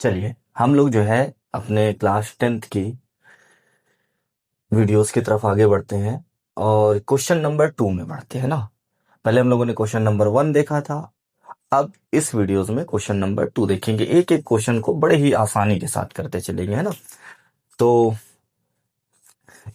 चलिए हम लोग जो है अपने क्लास 10th की वीडियोस की तरफ आगे बढ़ते हैं और क्वेश्चन नंबर 2 में बढ़ते हैं ना। पहले हम लोगों ने क्वेश्चन नंबर 1 देखा था। अब इस वीडियोस में क्वेश्चन नंबर 2 देखेंगे। एक एक क्वेश्चन को बड़े ही आसानी के साथ करते चलेंगे, है ना। तो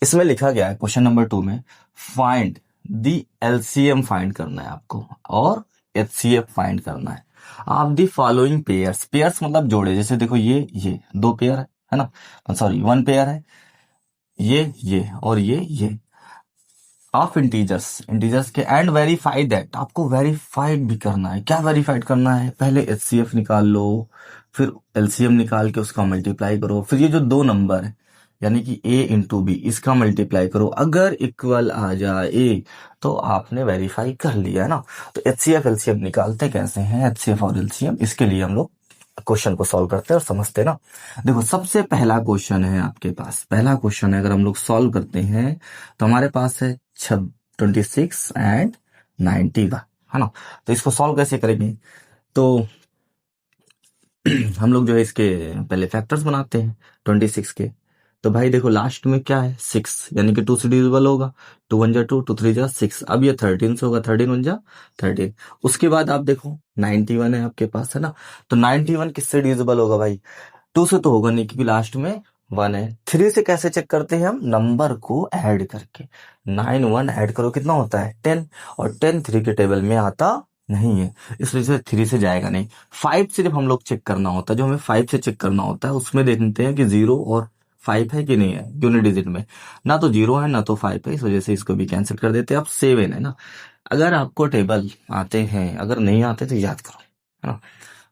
इसमें लिखा गया है क्वेश्चन नंबर 2 में फाइंड दी एलसीएम फाइंड करना है आपको और एचसीएफ फाइंड करना है। आप दी फॉलोइंग पेयर्स, पेयर्स मतलब जोड़े, जैसे देखो ये दो पेयर है ना, सॉरी वन पेयर है, ये और ये ऑफ इंटीजर्स, इंटीजर्स के, एंड वेरीफाई दैट, आपको वेरीफाइड भी करना है। क्या वेरीफाइड करना है? पहले एचसीएफ निकाल लो, फिर एलसीएम निकाल के उसका मल्टीप्लाई करो, फिर ये जो दो नंबर है यानी कि ए इंटू बी, इसका मल्टीप्लाई करो। अगर इक्वल आ जाए तो आपने वेरीफाई कर लिया, है ना। तो एचसीएफ एलसीएम निकालते कैसे हैं, एचसीएफ और एलसीएम, इसके लिए हम लोग क्वेश्चन को सॉल्व करते हैं और समझते हैं ना। देखो सबसे पहला क्वेश्चन है आपके पास, पहला क्वेश्चन है, अगर हम लोग सॉल्व करते हैं तो हमारे पास है 26 एंड 91, है ना। तो इसको सॉल्व कैसे करेंगे? तो हम लोग जो है इसके पहले फैक्टर्स बनाते हैं 26 के। तो भाई देखो लास्ट में क्या है, 6, यानी कि 2 से डिविजिबल होगा। 2 1 जा 2, 2 3 जा 6। अब ये 13 से होगा, 13 1 जा 13। उसके बाद आप देखो 91 है आपके पास, है ना। तो 91 किससे डिविजिबल होगा भाई? 2 से तो होगा नहीं क्योंकि लास्ट में 1 है। 3 से कैसे चेक करते हैं हम? नंबर को ऐड करके। 9 1 ऐड करो, कितना होता है? 10। और 10 3 के टेबल में आता नहीं है, इस वजह से 3 से जाएगा नहीं। 5 से जब हम लोग चेक करना होता है, जो हमें 5 से चेक करना होता है, उसमें देखते हैं कि 0 और 5 है कि नहीं है यूनिट डिजिट में। ना तो 0 है ना तो 5 है, इस वजह से इसको भी कैंसिल कर देते हैं। अब 7 है ना। अगर आपको टेबल आते हैं, अगर नहीं आते तो याद करो, है ना।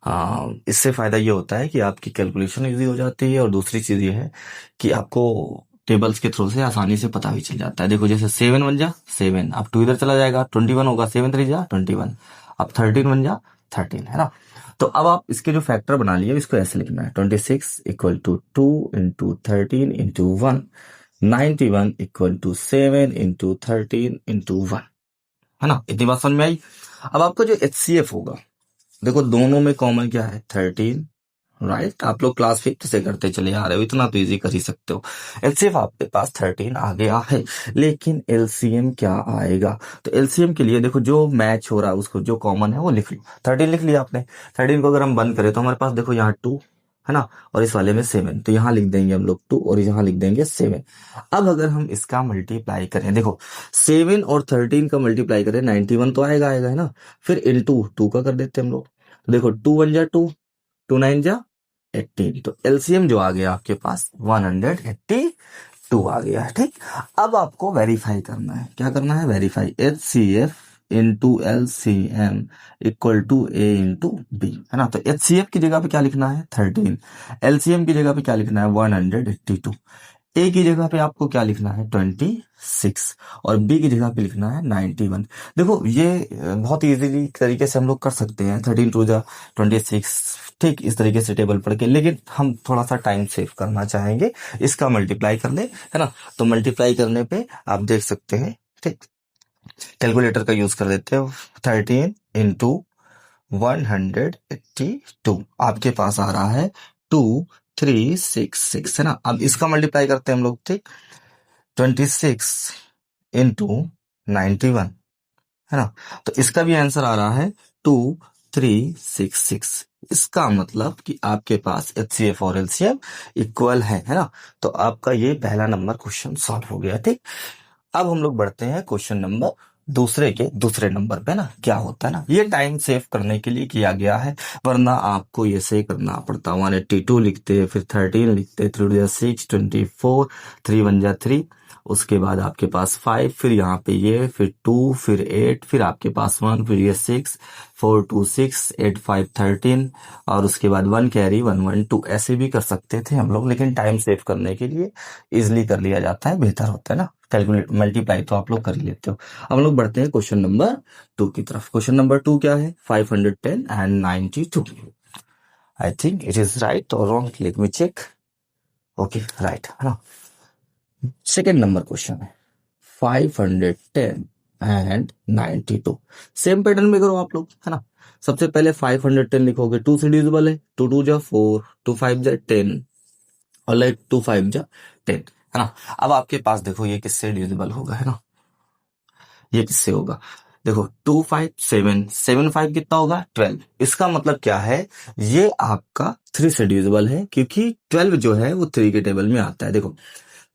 हाँ, इससे फायदा ये होता है कि आपकी कैलकुलेशन इजी हो जाती है, और दूसरी चीज ये है कि आपको टेबल्स के थ्रू से आसानी से पता भी चल जाता है। देखो जैसे 7 1 जा 7, अब 2 इधर चला जाएगा, 21 होगा, 7 3 जा 21, अब 13 1 जा 13, है ना। तो अब आप इसके जो फैक्टर बना लिए इसको ऐसे लिखना है, 26 equal to 2 into 13 into 1, 91 equal to 7 into 13 into 1, है ना। इतनी बात समझ में आई। अब आपका जो एचसीएफ होगा, देखो दोनों में कॉमन क्या है? 13, राइट। आप लोग क्लास 5th से करते चले आ रहे हो, इतना तो इजी कर ही सकते हो। एलसीएम आपके पास 13 आ गया है, लेकिन एलसीएम क्या आएगा? तो एलसीएम के लिए देखो जो मैच हो रहा है उसको, जो कॉमन है वो लिख लो। 13 लिख लिया आपने। 13 को अगर हम बंद करें तो हमारे पास देखो यहाँ 2 है ना, और इस वाले में 7, तो यहाँ लिख देंगे हम लोग 2 और यहाँ लिख देंगे 7। अब अगर हम इसका मल्टीप्लाई करें, देखो 7 और 13 का मल्टीप्लाई करें, 91 तो आएगा आएगा, है ना। फिर इंटू 2 का कर देते हैं हम लोग। तो देखो 2 1 जा 2, 2 9 जा 18, तो एलसीएम जो आ गया आपके पास 182 आ गया है, ठीक। अब आपको वेरीफाई करना है, क्या करना है? Verify. H C F into L C M equal to A into B, है ना। तो एच सी एफ की जगह पे क्या लिखना है? 13। एलसीएम की जगह पे क्या लिखना है? 182। ए की जगह पे आपको क्या लिखना है? 26, और बी की जगह पे लिखना है 91। देखो ये बहुत इजीली तरीके से हम लोग कर सकते हैं, 13 2 जा 26, ठीक इस तरीके से टेबल पढ़ के, लेकिन हम थोड़ा सा टाइम सेव करना चाहेंगे, इसका मल्टीप्लाई कर ले, है ना। तो मल्टीप्लाई करने पे आप देख सकते हैं, ठीक, कैलकुलेटर का यूज कर देते हो। 13 इंटू 182 आपके पास आ रहा है 2366, है ना। अब इसका मल्टीप्लाई करते हैं हम लोग, ठीक। 26 इंटू 91, है ना। तो इसका भी आंसर आ रहा है 2366। इसका मतलब कि आपके पास एचसीएफ और एलसीएम इक्वल है ना। तो आपका ये पहला नंबर क्वेश्चन सॉल्व हो गया, ठीक। अब हम लोग बढ़ते हैं क्वेश्चन नंबर दूसरे के दूसरे नंबर पे ना। क्या होता है ना, ये टाइम सेव करने के लिए किया गया है, वरना आपको ये सही करना पड़ता। 182 लिखते, फिर 13 लिखते, 3 जा 6, 24, 3 1 जा 3, उसके बाद आपके पास 5, फिर यहाँ पे ये, फिर 2, फिर 8, फिर आपके पास 1, फिर ये 6, 4 2 6, 8 5 13, और उसके बाद 1 कैरी 1 1 2। ऐसे भी कर सकते थे हम लोग, लेकिन टाइम सेव करने के लिए इजिली कर लिया जाता है, बेहतर होता है ना। कैलकुलेट मल्टीप्लाई तो आप लोग कर ही लेते हो। अब हम लोग बढ़ते हैं क्वेश्चन नंबर 2 की तरफ। क्वेश्चन नंबर 2 क्या है? 510 and 92। I think it is right और wrong, let me check. Okay right, है ना। सेकेंड नंबर क्वेश्चन है 510 एंड 92। सेम पैटर्न में करो आप लोग, है ना। सबसे पहले 510 लिखोगे, 2 से डिविजिबल है, 2 2 जा 4, 2 5 जा 10, और लाइक 2 5 जा 10, है ना। अब आपके पास देखो ये किससे डिविजिबल होगा, है ना, ये किससे होगा, देखो 2 5 7 7 5 कितना होगा 12, इसका मतलब क्या है, ये आपका 3 से डिविजिबल है, क्योंकि 12 जो है वो 3 के टेबल में आता है। देखो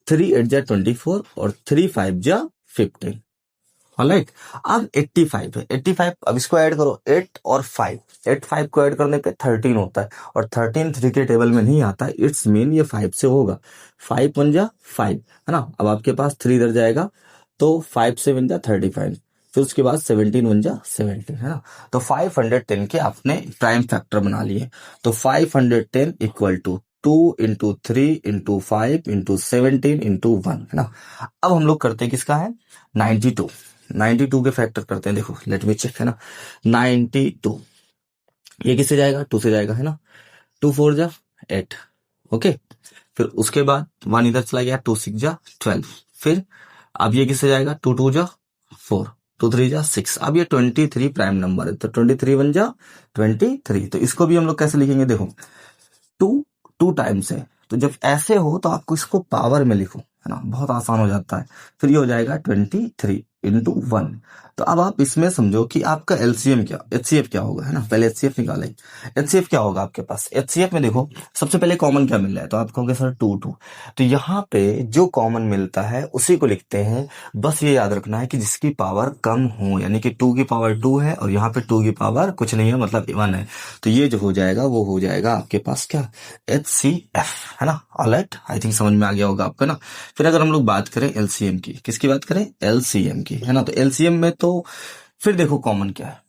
3 8 जा 24 और 3 5 जा 15, ऑलराइट। अब 85 है, 85, अब इसको ऐड करो, 8 और 5, 8 5 को ऐड करने पे 13 होता है, और 13 3 के टेबल में नहीं आता, इट्स मीन ये 5 से होगा, 5 1 जा 5, है ना। अब आपके पास 3 इधर जाएगा, तो 5 से 1 जा 35, फिर उसके बाद 17 1 जा 17, है ना। तो 510 के आपने प्राइम फैक्टर बना लिए, तो 510 equal to 2 into 3 into 5 into 17 into 1, है ना। अब हम लोग करते हैं किसका है, 92, 92 के फैक्टर करते हैं, देखो लेट मी चेक, है ना। 92 ये किससे जाएगा, 2 से जाएगा, है ना, 2 4 जा 8, ओके। फिर उसके बाद 1 इधर चला गया, 2 6 जा 12, फिर अब ये किससे जाएगा, 2 2 जा 4, 2 3 जा 6, अब ये 23 प्राइम नंबर है, तो 23 1 जा 23, तो इसको भी हम लोग कैसे लिखेंगे, देखो 2 2 टाइम्स है, तो जब ऐसे हो तो आपको इसको पावर में लिखो, है ना, बहुत आसान हो जाता है। फिर ये हो जाएगा 23 इंटू 1, तो अब आप इसमें समझो कि आपका एलसीएम क्या, एचसीएफ क्या होगा, है ना। पहले एचसीएफ निकालें, एचसीएफ क्या होगा आपके पास, एचसीएफ में देखो सबसे पहले कॉमन क्या मिल रहा है, तो आप कहोगे सर 2 2, तो यहाँ पे जो कॉमन मिलता है उसी को लिखते हैं। बस ये याद रखना है कि जिसकी पावर कम हो, यानी कि 2 की पावर 2 है और यहाँ पे 2 की पावर कुछ नहीं है, मतलब 1 है, तो ये जो हो जाएगा वो हो जाएगा आपके पास क्या, HCF, है ना। ऑलराइट, आई थिंक समझ में आ गया होगा आपको ना। फिर अगर हम लोग बात करें एलसीएम की, किसकी बात करें, एलसीएम की, है ना। तो एलसीएम में तो फिर देखो कॉमन क्या है,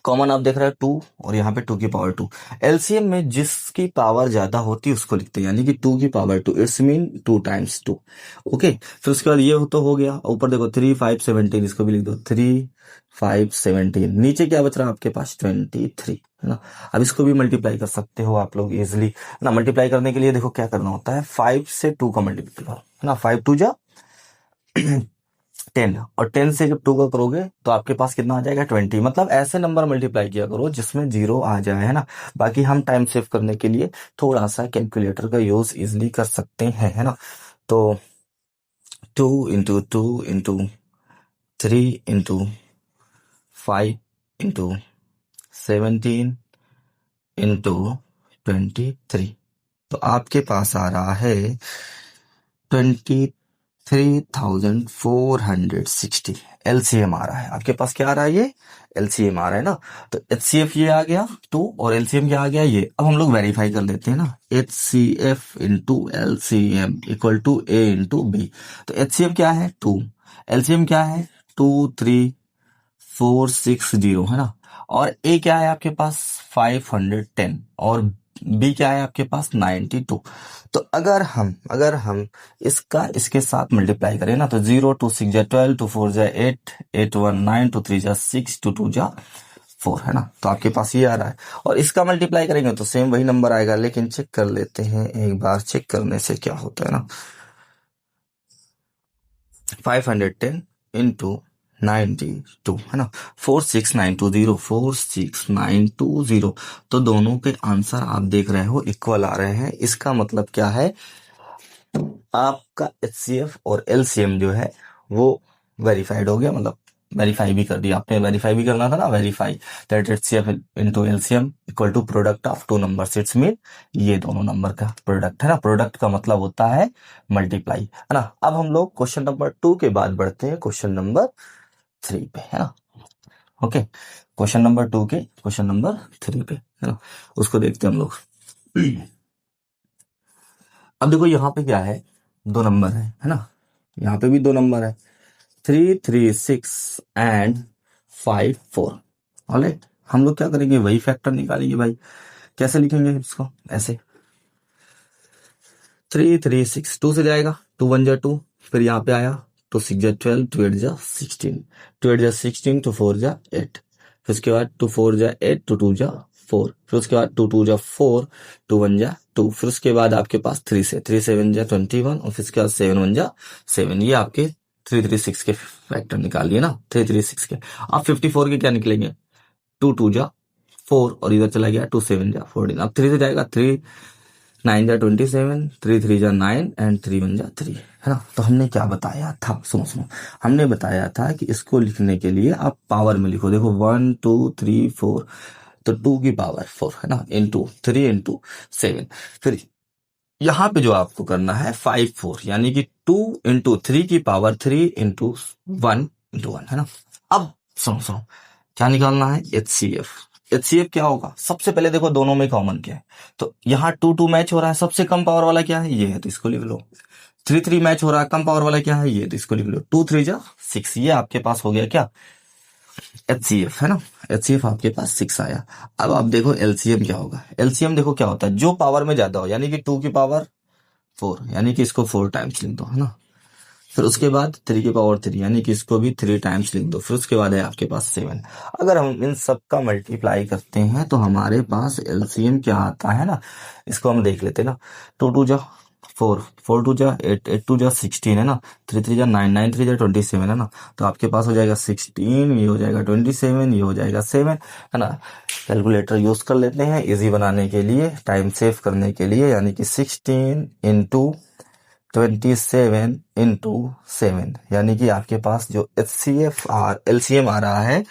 कॉमन आप देख रहे हैं 2 और यहाँ पे 2 की पावर 2, एलसीएम में जिसकी पावर ज्यादा होती है उसको लिखते हैं, यानी कि 2 की power 2, it's mean 2 times 2, okay. फिर उसके बाद ये तो हो गया, ऊपर देखो 3 5 17, इसको भी लिख दो 3 5 17, नीचे क्या बच रहा है आपके पास 23, है ना। अब इसको भी मल्टीप्लाई कर सकते हो आप लोग इजिली ना। मल्टीप्लाई करने के लिए देखो क्या करना होता है, 5 से 2 का मल्टीप्लाई करो, है ना, 5 2 जा 10, और 10 से जब 2 का करोगे तो आपके पास कितना आ जाएगा 20, मतलब ऐसे नंबर मल्टीप्लाई किया करो जिसमें 0 आ जाए, है ना। बाकी हम टाइम सेव करने के लिए थोड़ा सा कैलकुलेटर का यूज इजिली कर सकते हैं, है ना। तो 2 into 2 into 3 into 5 into 17 into 23, तो आपके पास आ रहा है 23,460 एलसीएम आ रहा है आपके पास। क्या आ रहा है, ये एलसीएम आ रहा है ना। तो एचसीएफ ये आ गया 2 और एलसीएम क्या आ गया ये। अब हम लोग वेरीफाई कर लेते हैं ना, HCF into LCM equal to A into B. तो एचसीएफ क्या है 2, एलसीएम क्या है 23,460, है ना। और ए क्या है आपके पास 510 और बी क्या है आपके पास 92। तो अगर हम इसका इसके साथ मल्टीप्लाई करें ना, तो 0 2 6 जा 12, 2 4 जा 8, 8 1 9, 2 3 जा 6, 2 2 जा 4, है ना। तो आपके पास ये आ रहा है, और इसका मल्टीप्लाई करेंगे तो सेम वही नंबर आएगा, लेकिन चेक कर लेते हैं एक बार, चेक करने से क्या होता है ना। 510 इंटू 92, है ना, 46920, 46920, तो दोनों के आंसर आप देख रहे हो इक्वल आ रहे हैं। इसका मतलब क्या है, आपका एचसीएफ और एलसीएम जो है वो वेरीफाइड हो गया, मतलब वेरीफाई भी कर दिया आपने, वेरीफाई भी करना था ना, verify that HCF into LCM equal to product of two numbers, it's mean ये दोनों नंबर का प्रोडक्ट, है ना। प्रोडक्ट का मतलब होता है मल्टीप्लाई, है ना। अब हम लोग क्वेश्चन नंबर 2 के बाद बढ़ते हैं क्वेश्चन नंबर 3 पे, है ना। ओके, क्वेश्चन नंबर 2 के क्वेश्चन नंबर 3 पे, है ना, उसको देखते हैं हम लोग। अब देखो यहाँ पे क्या है, 2 नंबर है ना, यहाँ पे भी 2 नंबर है, 3 3 6 एंड 5 4। ऑलराइट, हम लोग क्या करेंगे, वही फैक्टर निकालेंगे भाई। कैसे लिखेंगे इसको, ऐसे 3 3 6, 2 से जाएगा, 2 1 जा 2, फिर यहाँ पे आया 2 6 जा 12, 2 8 जा 16, 2 8 जा 16, 2 4 जा 8, फिर उसके बाद 2 4 जा 8, 2 2 जा 4, फिर उसके बाद 2 2 जा 4, 2 1 जा 2, फिर उसके बाद आपके पास 3 से 3 7 जा 21, और फिर उसके बाद 7 1 जा 7। ये आपके 3 3 6 के फैक्टर निकालिए ना, 3 3 6 के। अब 54 के क्या निकलेंगे, 2 2 जा 4 और इधर चला गया 2 7 जा 14। अब 3 से जाएगा 3 9 जा 27, 3 3 जा 9 एंड 3 1 जा 3, है ना। तो हमने क्या बताया था, सुनो सुनो, हमने बताया था कि इसको लिखने के लिए आप पावर में लिखो। देखो 1 2 3 4, तो 2 की पावर 4, है ना, इंटू 3 इंटू 7। फिर यहाँ पे जो आपको करना है 5 4, यानी कि 2 इंटू 3 की पावर 3 इंटू 1 इंटू 1, है ना। अब सुनो सुनो, क्या निकालना है, HCF। HCF क्या होगा, सबसे पहले देखो दोनों में कॉमन क्या है, तो यहाँ 2 2 मैच हो रहा है, सबसे कम पावर वाला क्या है, ये है, तो इसको लिख लो। 3 3 मैच हो रहा है, कम पावर वाला क्या है, ये, तो इसको लिख लो। 2 3 जा 6, ये आपके पास हो गया क्या, HCF, है ना। HCF आपके पास 6 आया। अब आप देखो LCM क्या होगा। LCM देखो क्या होता है, जो पावर में ज्यादा हो, यानी कि 2 की पावर 4, यानी कि इसको 4 टाइम्स लिख दो, है ना। फिर उसके बाद 3 की पावर 3, यानी कि इसको भी 3 टाइम्स लिख दो। फिर उसके बाद है आपके पास 7। अगर हम इन सब का मल्टीप्लाई करते हैं तो हमारे पास LCM क्या आता है ना, इसको हम देख लेते हैं ना। 2 2 जा 4, 4 2 जा 8, 8 2 जा 16, है ना। 3 3 जा 9, 9 3 जा 27, है ना। तो आपके पास हो जाएगा 16, ये हो जाएगा 27, ये हो जाएगा 7, है ना। कैलकुलेटर यूज कर लेते हैं इजी बनाने के लिए, टाइम सेव करने के लिए, यानी कि 16 इंटू 27 इंटू 7, यानी कि आपके पास जो LCM आ रहा है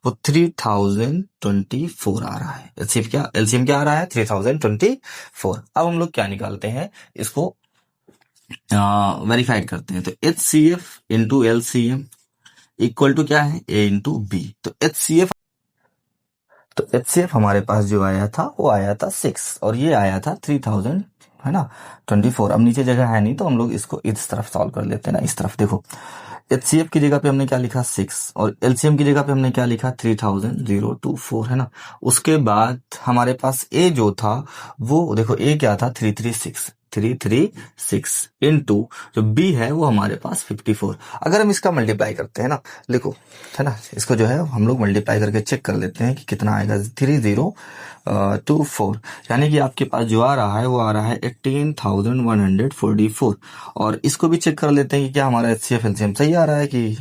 वो 3024 आ रहा है। LCM क्या आ रहा है, 3024। अब हम लोग क्या निकालते हैं, इसको वेरीफाइड करते हैं। तो HCF into LCM equal to क्या है, A इंटू B। तो HCF हमारे पास जो आया था वो आया था 6 और ये आया था 3000, है ना, 24। अब नीचे जगह है नहीं तो हम लोग इसको इस तरफ सॉल्व कर लेते हैं ना, इस तरफ देखो। HCF की जगह पे हमने क्या लिखा 6 और LCM की जगह पे हमने क्या लिखा 3024, है ना। उसके बाद हमारे पास A जो था वो देखो, A क्या था 336 इंटू जो B है वो हमारे पास 54। अगर हम इसका मल्टीप्लाई करते हैं ना, देखो, है ना, इसको जो है हम लोग मल्टीप्लाई करके चेक कर लेते हैं कि कितना आएगा। 3024, यानी कि आपके पास जो आ रहा है वो आ रहा है 18,144। और इसको भी चेक कर लेते हैं कि क्या हमारा HCF LCM सही आ रहा है कि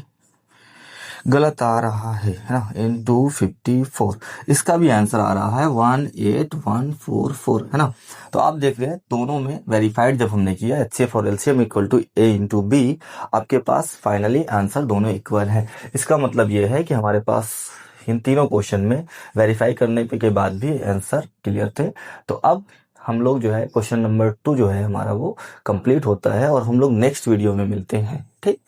गलत आ रहा है ना। इंटू 54, इसका भी आंसर आ रहा है 18144, है ना। तो आप देख रहे हैं दोनों में वेरीफाइड जब हमने किया HCF और LCM equal to A into B, आपके पास फाइनली आंसर दोनों इक्वल है। इसका मतलब ये है कि हमारे पास इन तीनों क्वेश्चन में वेरीफाई करने के बाद भी आंसर क्लियर थे। तो अब हम लोग जो है क्वेश्चन नंबर 2 जो है हमारा वो कंप्लीट होता है और हम लोग नेक्स्ट वीडियो में मिलते हैं, ठीक।